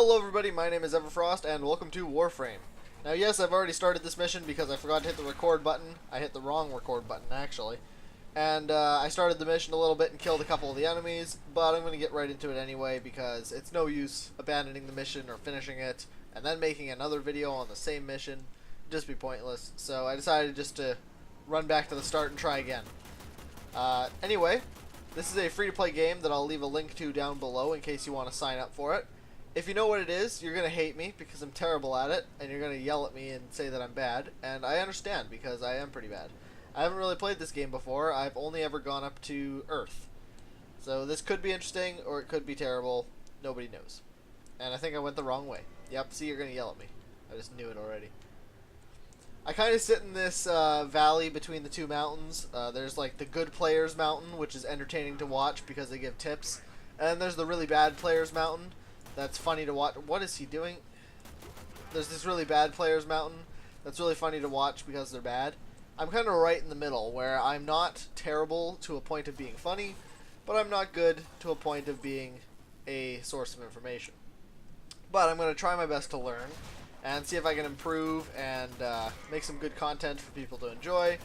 Hello everybody, my name is Everfrost and welcome to Warframe. Now yes, I've already started this mission because I forgot to hit the record button. I hit the wrong record button actually. And I started the mission a little bit and killed a couple of the enemies, but I'm going to get right into it anyway because it's no use abandoning the mission or finishing it and then making another video on the same mission. It'd just be pointless. So I decided just to run back to the start and try again. Anyway, this is a free-to-play game that I'll leave a link to down below in case you want to sign up for it. If you know what it is, you're going to hate me because I'm terrible at it, and you're going to yell at me and say that I'm bad, and I understand because I am pretty bad. I haven't really played this game before. I've only ever gone up to Earth. So this could be interesting, or it could be terrible. Nobody knows. And I think I went the wrong way. Yep, see, you're going to yell at me. I just knew it already. I kind of sit in this valley between the two mountains. There's like the good players mountain, which is entertaining to watch because they give tips. And then there's the really bad players mountain. That's funny to watch. What is he doing? There's this really bad players mountain that's really funny to watch because they're bad. I'm kind of right in the middle where I'm not terrible to a point of being funny, but I'm not good to a point of being a source of information. But I'm going to try my best to learn and see if I can improve and make some good content for people to enjoy.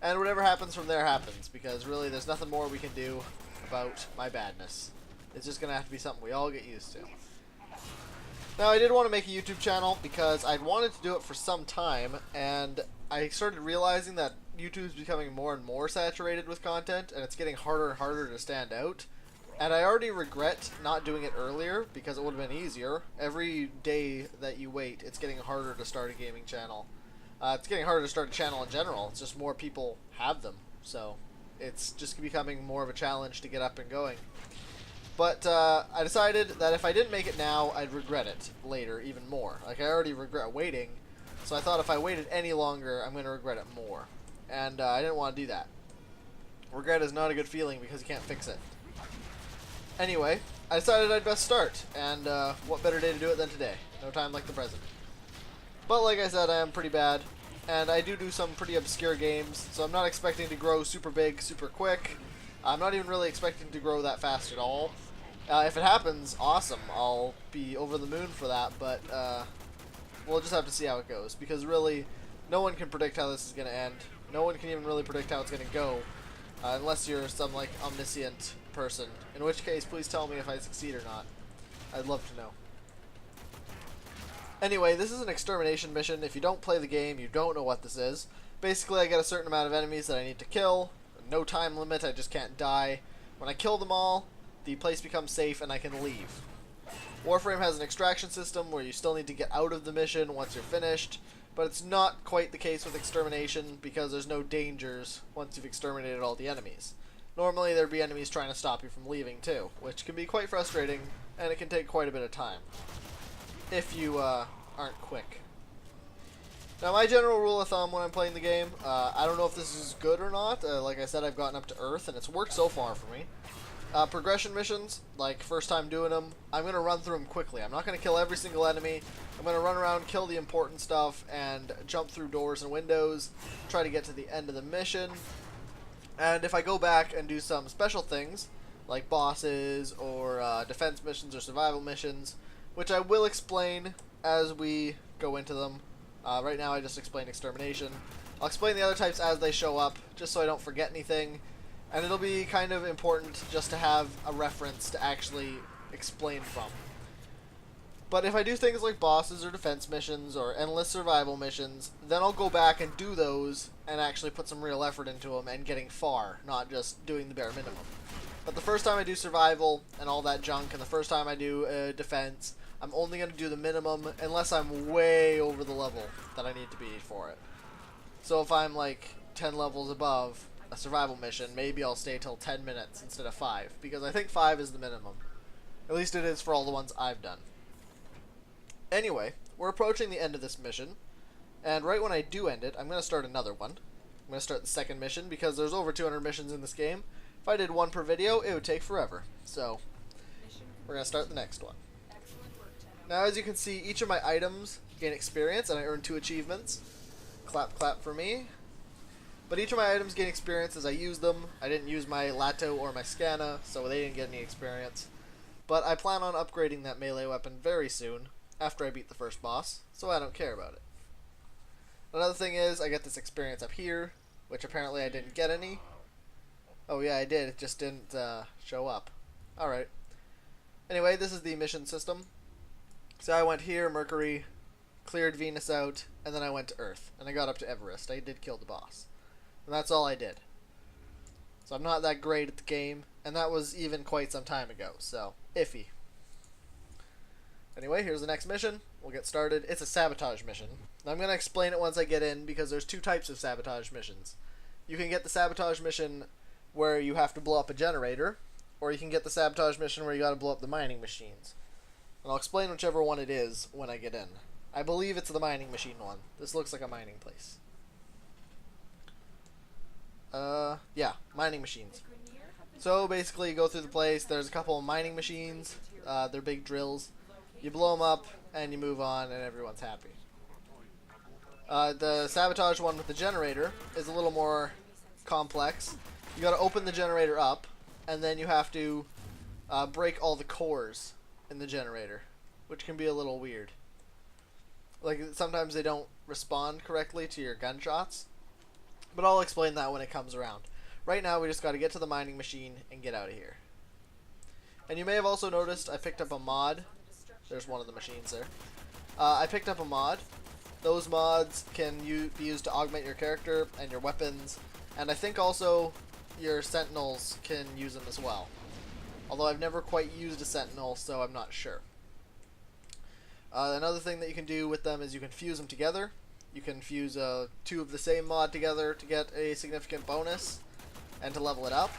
And whatever happens from there happens, because really there's nothing more we can do about my badness. It's just going to have to be something we all get used to. Now, I did want to make a YouTube channel because I'd wanted to do it for some time, and I started realizing that YouTube's becoming more and more saturated with content, and it's getting harder and harder to stand out. And I already regret not doing it earlier because it would have been easier. Every day that you wait, it's getting harder to start a gaming channel. It's getting harder to start a channel in general. It's just more people have them, so it's just becoming more of a challenge to get up and going. But I decided that if I didn't make it now, I'd regret it later even more. Like, I already regret waiting, so I thought if I waited any longer, I'm going to regret it more. And I didn't want to do that. Regret is not a good feeling because you can't fix it. Anyway, I decided I'd best start, and what better day to do it than today? No time like the present. But like I said, I am pretty bad, and I do some pretty obscure games, so I'm not expecting to grow super big, super quick. I'm not even really expecting to grow that fast at all. If it happens, awesome. I'll be over the moon for that, but we'll just have to see how it goes. Because really, no one can predict how this is going to end. No one can even really predict how it's going to go. Unless you're some, like, omniscient person. In which case, please tell me if I succeed or not. I'd love to know. Anyway, this is an extermination mission. If you don't play the game, you don't know what this is. Basically, I get a certain amount of enemies that I need to kill. No time limit, I just can't die. When I kill them all, the place becomes safe and I can leave. Warframe has an extraction system where you still need to get out of the mission once you're finished, but it's not quite the case with extermination because there's no dangers once you've exterminated all the enemies. Normally there'd be enemies trying to stop you from leaving too, which can be quite frustrating and it can take quite a bit of time if you aren't quick. Now, my general rule of thumb when I'm playing the game, I don't know if this is good or not. Like I said, I've gotten up to Earth, and it's worked so far for me. Progression missions, like first time doing them, I'm going to run through them quickly. I'm not going to kill every single enemy. I'm going to run around, kill the important stuff, and jump through doors and windows, try to get to the end of the mission. And if I go back and do some special things, like bosses, or defense missions, or survival missions, which I will explain as we go into them. Right now I just explained extermination. I'll explain the other types as they show up, just so I don't forget anything. And it'll be kind of important just to have a reference to actually explain from. But if I do things like bosses or defense missions or endless survival missions, then I'll go back and do those and actually put some real effort into them and getting far, not just doing the bare minimum. But the first time I do survival and all that junk, and the first time I do defense, I'm only going to do the minimum unless I'm way over the level that I need to be for it. So if I'm like 10 levels above a survival mission, maybe I'll stay till 10 minutes instead of 5, because I think 5 is the minimum. At least it is for all the ones I've done. Anyway, we're approaching the end of this mission, and right when I do end it, I'm going to start another one. I'm going to start the second mission, because there's over 200 missions in this game. If I did one per video, it would take forever. So, we're going to start the next one. Now, as you can see, each of my items gain experience, and I earn 2 achievements. Clap, clap for me. But each of my items gain experience as I use them. I didn't use my Lato or my Scana, so they didn't get any experience. But I plan on upgrading that melee weapon very soon, after I beat the first boss, so I don't care about it. Another thing is, I get this experience up here, which apparently I didn't get any. Oh yeah, I did, it just didn't show up. Alright. Anyway, this is the mission system. So I went here, Mercury, cleared Venus out, and then I went to Earth, and I got up to Everest. I did kill the boss. And that's all I did. So I'm not that great at the game, and that was even quite some time ago, so iffy. Anyway, here's the next mission. We'll get started. It's a sabotage mission. Now, I'm going to explain it once I get in, because there's two types of sabotage missions. You can get the sabotage mission where you have to blow up a generator, or you can get the sabotage mission where you got to blow up the mining machines. And I'll explain whichever one it is when I get in. I believe it's the mining machine one. This looks like a mining place. Yeah, mining machines. So basically you go through the place, there's a couple of mining machines, they're big drills. You blow them up, and you move on, and everyone's happy. The sabotage one with the generator is a little more complex. You gotta open the generator up, and then you have to break all the cores in the generator, which can be a little weird. Like, sometimes they don't respond correctly to your gunshots, but I'll explain that when it comes around. Right now, we just gotta get to the mining machine and get out of here. And you may have also noticed I picked up a mod. There's one of the machines there. I picked up a mod. Those mods can be used to augment your character and your weapons, and I think also your sentinels can use them as well. Although I've never quite used a sentinel, so I'm not sure. Another thing that you can do with them is you can fuse them together. You can fuse two of the same mod together to get a significant bonus and to level it up.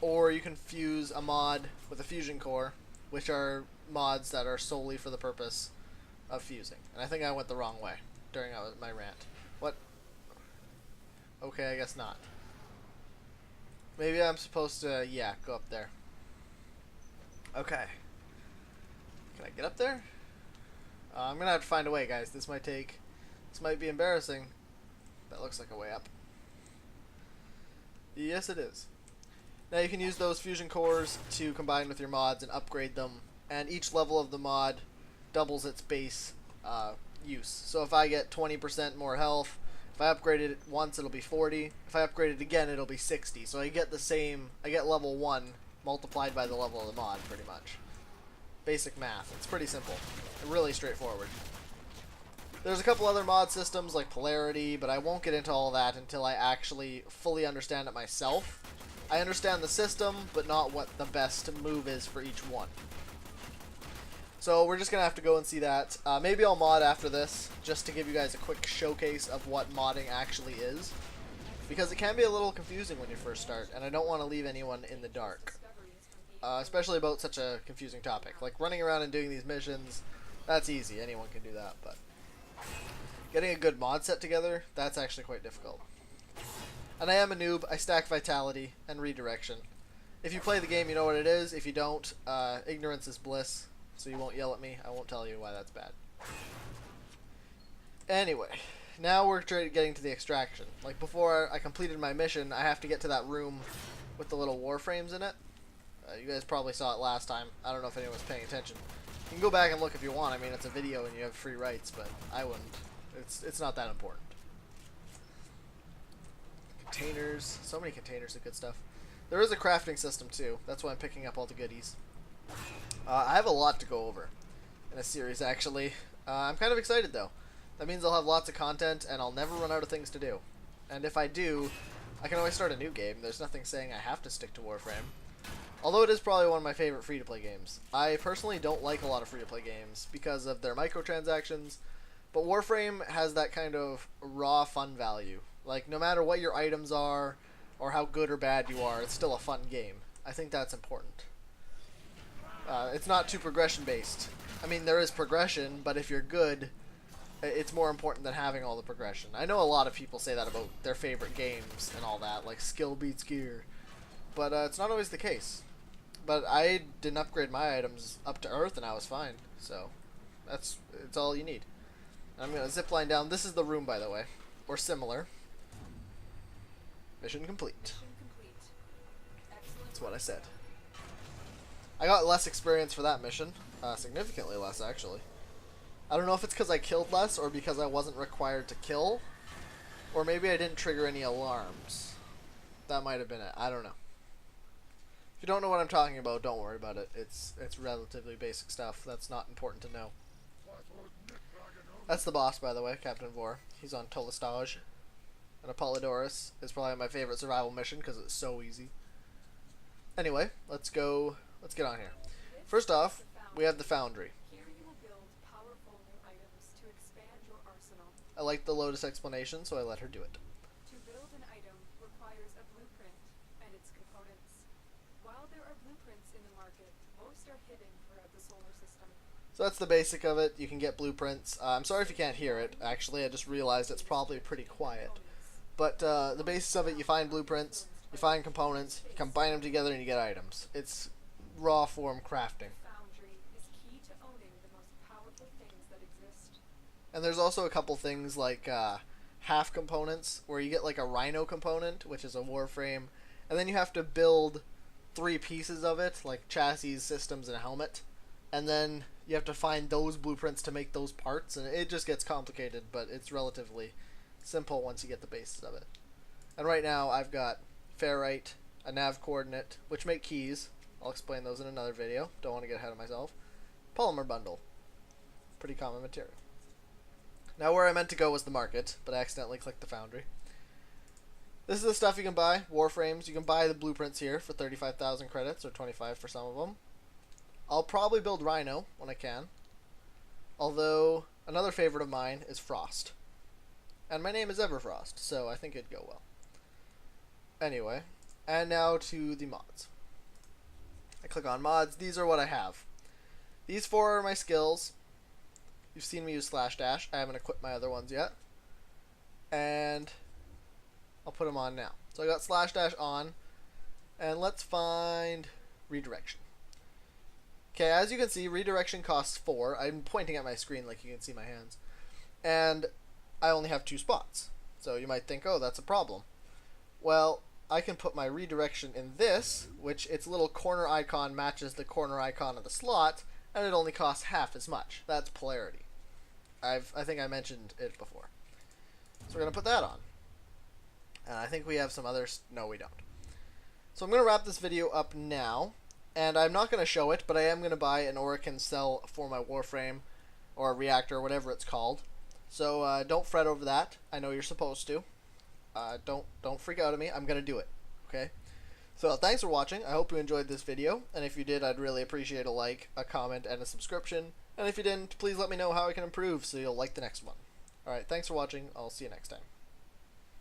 Or you can fuse a mod with a fusion core, which are mods that are solely for the purpose of fusing. And I think I went the wrong way during my rant. What? Okay, I guess not. Maybe I'm supposed to, yeah, go up there. Okay. Can I get up there? I'm gonna have to find a way, guys. This might be embarrassing. That looks like a way up. Yes, it is. Now you can use those fusion cores to combine with your mods and upgrade them, and each level of the mod doubles its base use. So if I get 20% more health, if I upgrade it once, it'll be 40. If I upgrade it again, it'll be 60. So I get level 1 multiplied by the level of the mod, pretty much. Basic math. It's pretty simple. Really straightforward. There's a couple other mod systems like polarity, but I won't get into all that until I actually fully understand it myself. I understand the system, but not what the best move is for each one. So we're just going to have to go and see that. Maybe I'll mod after this, just to give you guys a quick showcase of what modding actually is. Because it can be a little confusing when you first start, and I don't want to leave anyone in the dark. Especially about such a confusing topic. Like running around and doing these missions, that's easy, anyone can do that, but getting a good mod set together, that's actually quite difficult. And I am a noob, I stack vitality and redirection. If you play the game, you know what it is. If you don't, ignorance is bliss, so you won't yell at me. I won't tell you why that's bad. Anyway, now we're getting to the extraction. Like before I completed my mission, I have to get to that room with the little warframes in it. You guys probably saw it last time. I don't know if anyone was paying attention. You can go back and look if you want. I mean, it's a video and you have free rights, but I wouldn't. It's not that important. Containers. So many containers of good stuff. There is a crafting system, too. That's why I'm picking up all the goodies. I have a lot to go over in a series, actually. I'm kind of excited, though. That means I'll have lots of content, and I'll never run out of things to do. And if I do, I can always start a new game. There's nothing saying I have to stick to Warframe. Although it is probably one of my favorite free-to-play games. I personally don't like a lot of free-to-play games because of their microtransactions, but Warframe has that kind of raw fun value. Like, no matter what your items are, or how good or bad you are, it's still a fun game. I think that's important. It's not too progression-based. I mean, there is progression, but if you're good, it's more important than having all the progression. I know a lot of people say that about their favorite games and all that, like skill beats gear. But it's not always the case. But I didn't upgrade my items up to Earth, and I was fine. So, it's all you need. And I'm going to zipline down. This is the room, by the way. Or similar. Mission complete. That's what I said. I got less experience for that mission. Significantly less, actually. I don't know if it's because I killed less or because I wasn't required to kill. Or maybe I didn't trigger any alarms. That might have been it. I don't know. If you don't know what I'm talking about, don't worry about it. It's relatively basic stuff. That's not important to know. That's the boss, by the way, Captain Vor. He's on Tolistage. And Apollodorus is probably my favorite survival mission because it's so easy. Anyway, let's get on here. First off, we have the Foundry. I like the Lotus explanation, so I let her do it. To build an item requires a blueprint and its components. While there are blueprints in the market, most are hidden throughout the solar system. So that's the basic of it. You can get blueprints. I'm sorry if you can't hear it. Actually, I just realized it's probably pretty quiet. But the basis of it, you find blueprints, you find components, you combine them together, and you get items. It's raw form crafting. Foundry is key to owning the most powerful things that exist. And there's also a couple things like half components, where you get like a Rhino component, which is a Warframe, and then you have to build 3 pieces of it, like chassis, systems, and a helmet. And then you have to find those blueprints to make those parts, and it just gets complicated, but it's relatively simple once you get the basis of it. And right now I've got ferrite, a nav coordinate, which make keys. I'll explain those in another video. Don't want to get ahead of myself. Polymer bundle. Pretty common material. Now where I meant to go was the market, but I accidentally clicked the Foundry. This is the stuff you can buy. Warframes. You can buy the blueprints here for 35,000 credits, or 25 for some of them. I'll probably build Rhino when I can. Although, another favorite of mine is Frost. And my name is Everfrost, so I think it'd go well. Anyway, and now to the mods. I click on mods. These are what I have. These 4 are my skills. You've seen me use slash dash. I haven't equipped my other ones yet. And I'll put them on now. So I got slash dash on. And let's find redirection. Okay, as you can see, redirection costs 4. I'm pointing at my screen like you can see my hands. And I only have 2 spots. So you might think, oh, that's a problem. Well, I can put my redirection in this, which its little corner icon matches the corner icon of the slot, and it only costs half as much. That's polarity. I think I mentioned it before. So we're going to put that on. And I think we have some others. No, we don't. So I'm going to wrap this video up now. And I'm not going to show it, but I am going to buy an Orokin cell for my Warframe, or a reactor, or whatever it's called. So don't fret over that. I know you're supposed to. Don't freak out at me. I'm going to do it. Okay? So thanks for watching. I hope you enjoyed this video. And if you did, I'd really appreciate a like, a comment, and a subscription. And if you didn't, please let me know how I can improve so you'll like the next one. Alright, thanks for watching. I'll see you next time.